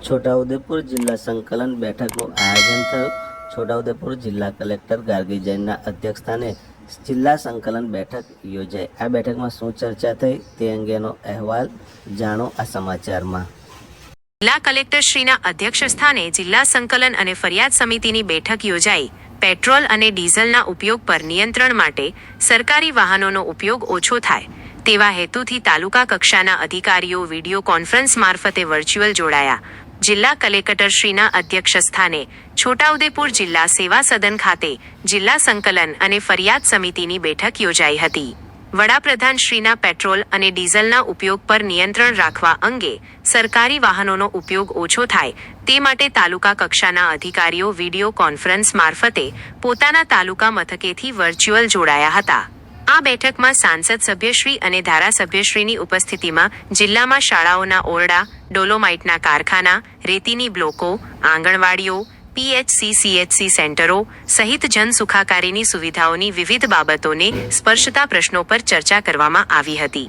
છોટાઉદેપુર જિલ્લા સંકલન બેઠકનું આયોજન થયું। છોટાઉદેપુર જિલ્લા કલેક્ટર ગાર્ગી જૈનના અધ્યક્ષસ્થાને જિલ્લા સંકલન બેઠક યોજાઈ। આ બેઠકમાં શું ચર્ચા થઈ તે અંગેનો અહેવાલ જાણો આ સમાચારમાં। જિલ્લા કલેક્ટરશ્રીના અધ્યક્ષસ્થાને જિલ્લા સંકલન અને ફરિયાદ સમિતિની બેઠક યોજાઈ। પેટ્રોલ અને ડીઝલના ઉપયોગ પર નિયંત્રણ માટે સરકારી વાહનોનો ઉપયોગ ઓછો થાય તેવા હેતુથી તાલુકા કક્ષાના અધિકારીઓ વિડીયો કોન્ફરન્સ મારફતે વર્ચ્યુઅલ જોડાયા। જિલ્લા કલેક્ટરશ્રીના અધ્યક્ષસ્થાને છોટાઉદેપુર જિલ્લા સેવા સદન ખાતે જિલ્લા સંકલન અને ફરિયાદ સમિતિની બેઠક યોજાઈ હતી। વડાપ્રધાનશ્રીના પેટ્રોલ અને ડીઝલના ઉપયોગ પર નિયંત્રણ રાખવા અંગે સરકારી વાહનોનો ઉપયોગ ઓછો થાય તે માટે તાલુકા કક્ષાના અધિકારીઓ વિડીયો કોન્ફરન્સ મારફતે પોતાના તાલુકા મથકેથી વર્ચ્યુઅલ જોડાયા હતા। આ બેઠકમાં સાંસદ સભ્યશ્રી અને ધારાસભ્યશ્રીની ઉપસ્થિતિમાં જિલ્લામાં શાળાઓના ઓરડા, ડોલોમાઇટના કારખાના, રેતીની બ્લોકો, આંગણવાડીઓ, પીએચસી સીએચસી સેન્ટરો સહિત જન સુખાકારીની સુવિધાઓની વિવિધ બાબતોને સ્પર્શતા પ્રશ્નો પર ચર્ચા કરવામાં આવી હતી।